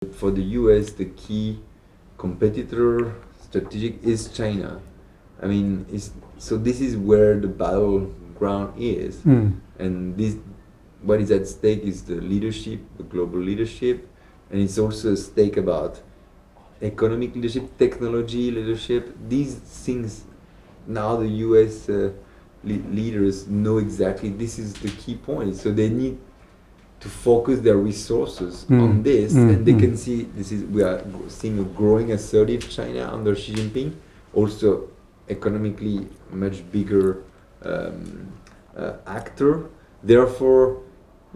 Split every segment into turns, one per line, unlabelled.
For the US, the key competitor strategic is China. I mean, so this is where the battleground is, and what is at stake is the leadership, the global leadership, and it's also a stake about economic leadership, technology leadership. These things now the US leaders know exactly this is the key point, so they need to focus their resources on this, and they can see we are seeing a growing assertive China under Xi Jinping, also economically much bigger actor. Therefore,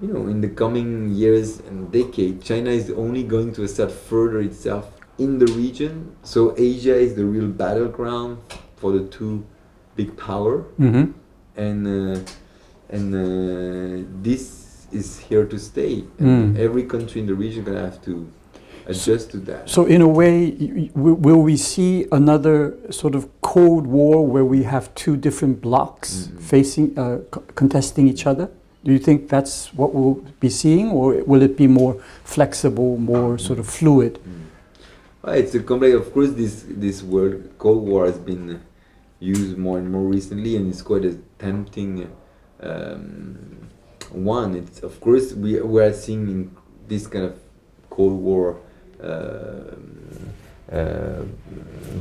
in the coming years and decades, China is only going to assert further itself in the region. So Asia is the real battleground for the two big power, and this is here to stay. And every country in the region is going to have to adjust to that.
So in a way, will we see another sort of Cold War where we have two different blocks facing, contesting each other? Do you think that's what we'll be seeing, or will it be more flexible, more sort of fluid?
Well, it's a complex. Of course, this word Cold War has been used more and more recently, and it's quite a tempting one. It's, of course, we are seeing this kind of Cold War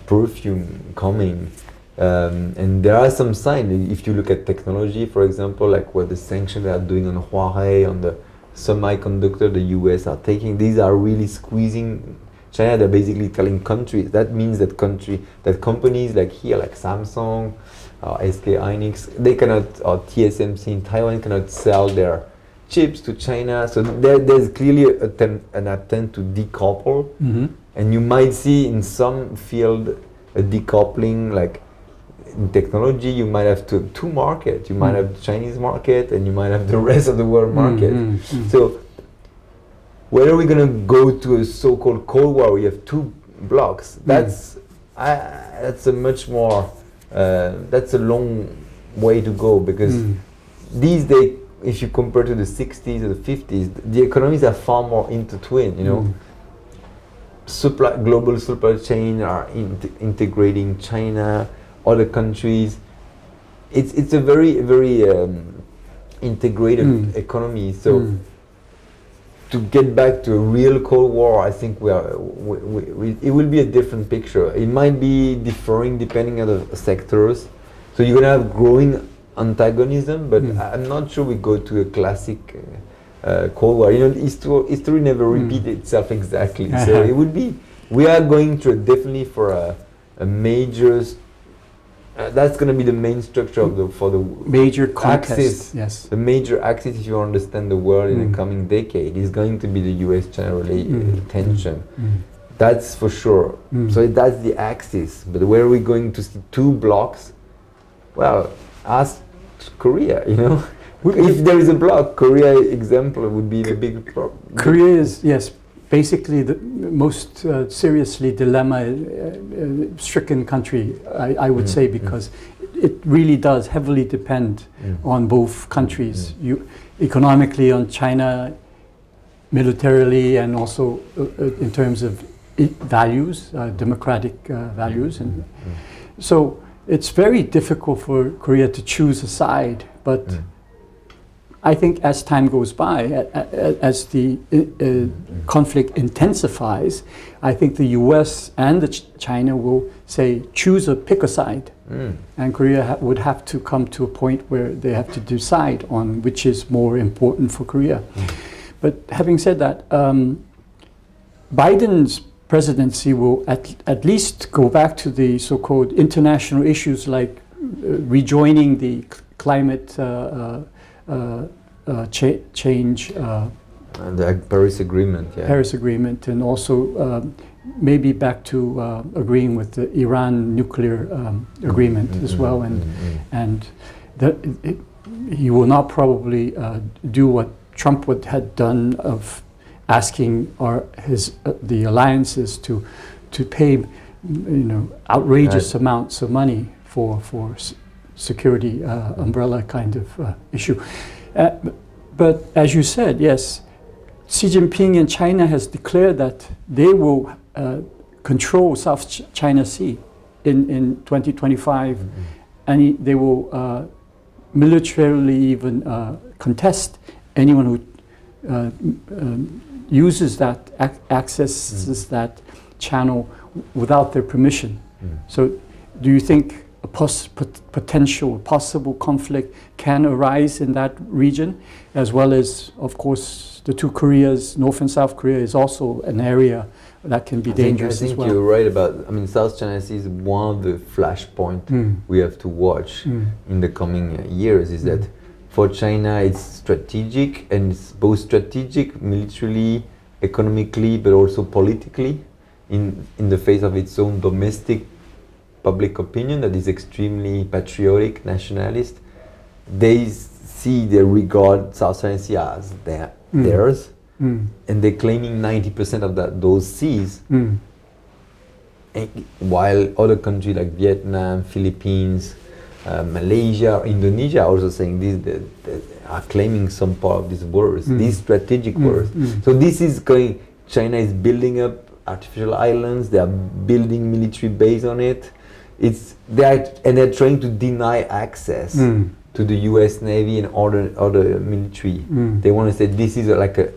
perfume coming, and there are some signs. If you look at technology, for example, like what the sanctions are doing on Huawei, on the semiconductor the US are taking, these are really squeezing China. They're basically telling countries, that means that companies like here, like Samsung, SK Hynix, they cannot, or TSMC in Taiwan cannot sell their chips to China. So there's clearly an attempt to decouple, and you might see in some field a decoupling, like in technology you might have two markets. You might have the Chinese market and you might have the rest of the world market. So whether we're going to go to a so-called Cold War, we have two blocks. That's a much more that's a long way to go, because these days, if you compare to the 60s or the 50s, the economies are far more intertwined. Global supply chain are integrating China, other countries. It's a very integrated economy. So to get back to a real Cold War, I think it will be a different picture. It might be differing depending on the sectors. So you're gonna have growing antagonism, but I'm not sure we go to a classic Cold War. History never repeats itself exactly. So it would be, we are going to definitely for a major. That's going to be the main structure for the
major
axis.
Yes,
the major axis, if you understand the world in the coming decade, is going to be the U.S.-China tension. That's for sure. So that's the axis. But where are we going to see two blocks? Well, ask Korea. If there is a block, Korea example would be the big problem.
Korea is, yes, basically the most seriously dilemma-stricken country, I would say, because it really does heavily depend on both countries. Economically on China, militarily, and also in terms of values, democratic values. And so it's very difficult for Korea to choose a side, but I think as time goes by, as the conflict intensifies, I think the US and China will say, pick a side. And Korea would have to come to a point where they have to decide on which is more important for Korea. But having said that, Biden's presidency will at least go back to the so-called international issues like rejoining the climate change,
and the Paris Agreement,
Paris Agreement, and also maybe back to agreeing with the Iran nuclear agreement as well, and he will not probably do what Trump had done of asking the alliances to pay outrageous amounts of money for security umbrella kind of issue. But as you said, yes, Xi Jinping in China has declared that they will control South China Sea in 2025, and they will militarily even contest anyone who uses that, accesses that channel without their permission. So do you think a possible conflict can arise in that region, as well as, of course, the two Koreas, North and South Korea, is also an area that can be dangerous as well?
I think you're right about, I mean, South China Sea is one of the flashpoints we have to watch in the coming years, is that for China it's strategic, and it's both strategic, militarily, economically, but also politically, in the face of its own domestic public opinion that is extremely patriotic, nationalist. They regard South China Sea as theirs, and they're claiming 90% of those seas, while other countries like Vietnam, Philippines, Malaysia, Indonesia are also saying they are claiming some part of these waters, these strategic waters. So this is going, China is building up artificial islands, they are building military base on it. They're trying to deny access to the US Navy and other military. They want to say this is like a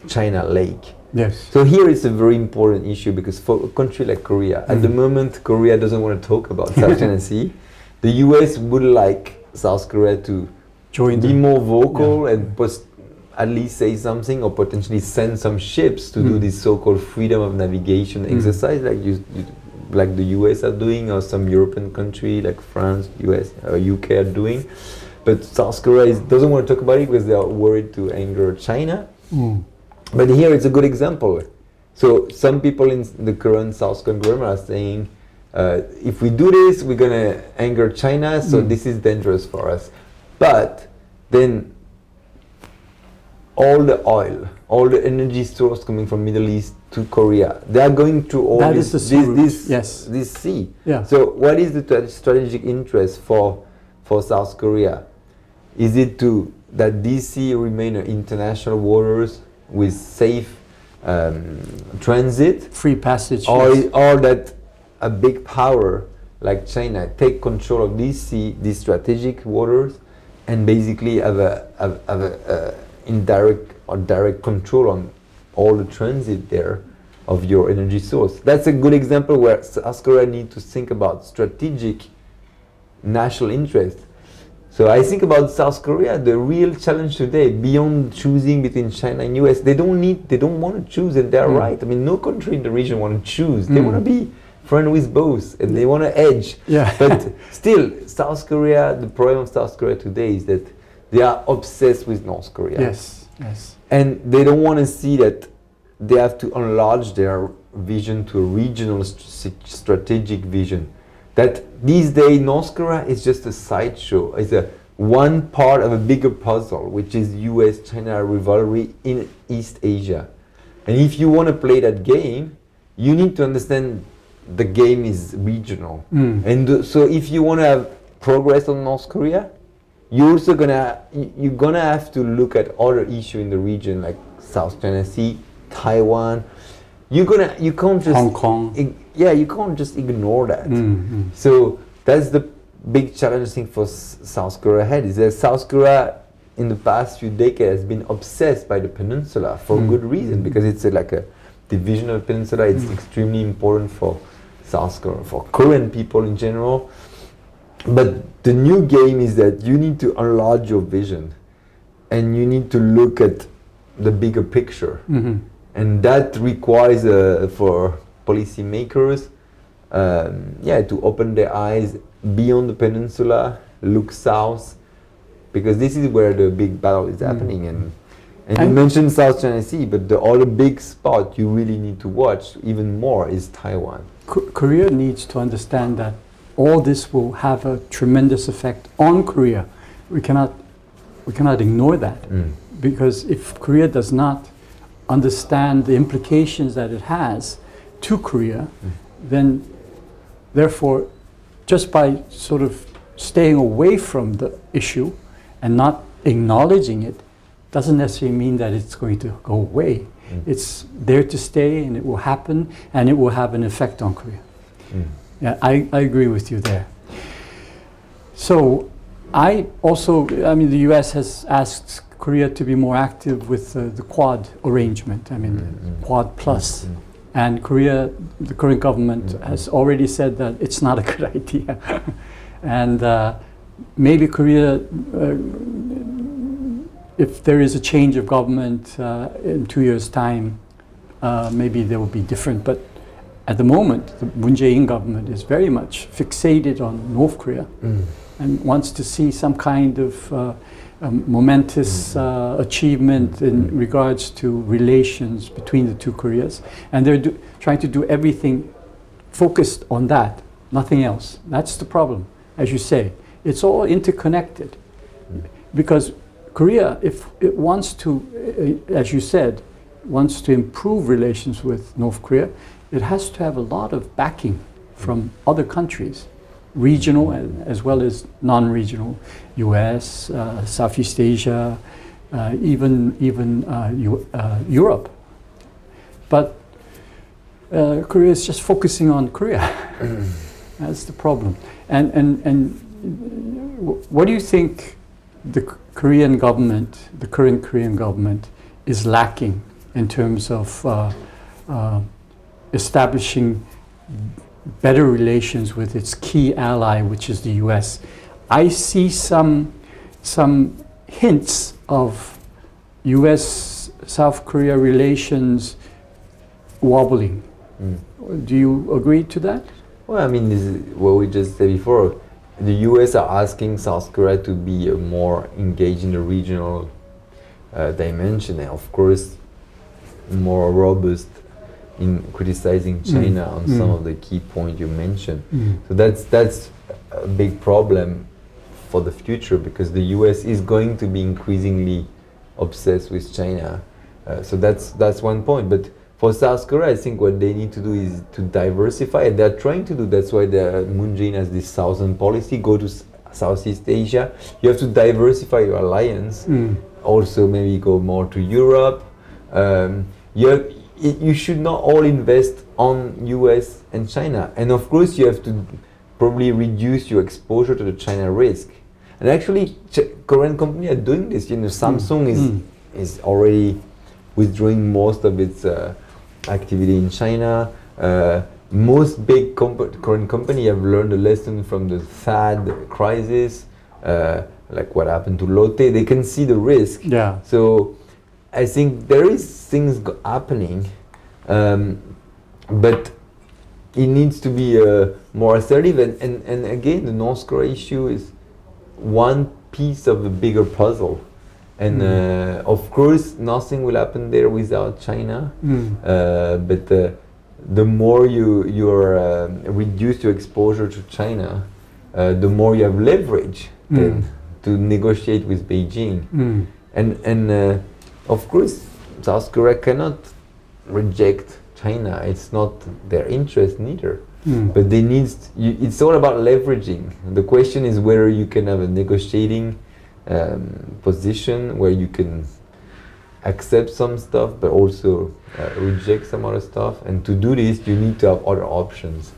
China lake.
Yes.
So here it's a very important issue, because for a country like Korea, at the moment Korea doesn't want to talk about South China Sea. The US would like South Korea to be more vocal and at least say something, or potentially send some ships to do this so-called freedom of navigation exercise, like the US are doing, or some European country like France, US, or UK are doing. But South Korea doesn't want to talk about it because they are worried to anger China. But here it's a good example. So some people in the current South Korean government are saying, if we do this, we're going to anger China, so this is dangerous for us. But then all the oil, all the energy source coming from Middle East to Korea, they are going through all this sea.
Yeah.
So what is the strategic interest for South Korea? Is it that this sea remain international waters with safe transit,
free passage,
or that a big power like China take control of this sea, these strategic waters, and basically have a indirect or direct control on all the transit there of your energy source? That's a good example where South Korea need to think about strategic national interest. So I think about South Korea, the real challenge today, beyond choosing between China and US, they don't want to choose, and they're right. I mean, no country in the region want to choose. They want to be friend with both, and they want to edge.
Yeah.
But still, South Korea, the problem of South Korea today is that they are obsessed with North Korea.
Yes.
And they don't want to see that they have to enlarge their vision to a regional strategic vision. That these days North Korea is just a sideshow. It's one part of a bigger puzzle, which is US-China rivalry in East Asia. And if you want to play that game, you need to understand the game is regional. And so if you want to have progress on North Korea, you're gonna have to look at other issues in the region, like South China Sea, Taiwan. You can't just
Hong Kong.
You can't just ignore that. So that's the big challenge, I think, for South Korea ahead, is that South Korea in the past few decades has been obsessed by the peninsula for good reason, because it's like a division of the peninsula. It's extremely important for South Korea, for Korean people in general. But the new game is that you need to enlarge your vision, and you need to look at the bigger picture. And that requires for policymakers to open their eyes beyond the peninsula, look south, because this is where the big battle is happening. And you mentioned South China Sea, but the other big spot you really need to watch even more is Taiwan.
Korea needs to understand that all this will have a tremendous effect on Korea. We cannot ignore that, because if Korea does not understand the implications that it has to Korea, then therefore, just by sort of staying away from the issue and not acknowledging it, doesn't necessarily mean that it's going to go away. It's there to stay, and it will happen, and it will have an effect on Korea. Yeah, I agree with you there. So I mean, the US has asked Korea to be more active with the Quad arrangement, I mean, Quad Plus. And Korea, the current government has already said that it's not a good idea. And maybe Korea, if there is a change of government in 2 years' time, maybe there will be different. But at the moment, the Moon Jae-in government is very much fixated on North Korea and wants to see some kind of momentous achievement in regards to relations between the two Koreas. And they're trying to do everything focused on that, nothing else. That's the problem, as you say. It's all interconnected. Because Korea, if it wants to, as you said, wants to improve relations with North Korea, it has to have a lot of backing from other countries, regional as well as non-regional, US, Southeast Asia, even Europe. But Korea is just focusing on Korea. That's the problem. And what do you think the Korean government, the current Korean government, is lacking in terms of establishing better relations with its key ally, which is the US? I see some hints of US-South Korea relations wobbling. Do you agree to that?
Well, I mean, this is what we just said before. The US are asking South Korea to be more engaged in the regional dimension, and of course, more robust in criticizing China on some of the key points you mentioned. So that's a big problem for the future, because the US is going to be increasingly obsessed with China. So that's one point. But for South Korea, I think what they need to do is to diversify, and they're trying to do. That's why the Moon Jae-in has this Southern policy: go to Southeast Asia. You have to diversify your alliance. Also, maybe go more to Europe. You should not all invest on US and China. And of course, you have to probably reduce your exposure to the China risk. And actually, Korean companies are doing this. You know, Samsung is already withdrawing most of its activity in China. Most big Korean companies have learned a lesson from the THAAD crisis, like what happened to Lotte. They can see the risk.
Yeah.
So I think there is things happening, but it needs to be more assertive. And again, the North Korea issue is one piece of a bigger puzzle. And of course, nothing will happen there without China. But the more you're reduce your exposure to China, the more you have leverage then to negotiate with Beijing. And of course, South Korea cannot reject China. It's not their interest neither. But they need. It's all about leveraging. The question is whether you can have a negotiating position where you can accept some stuff, but also reject some other stuff. And to do this, you need to have other options.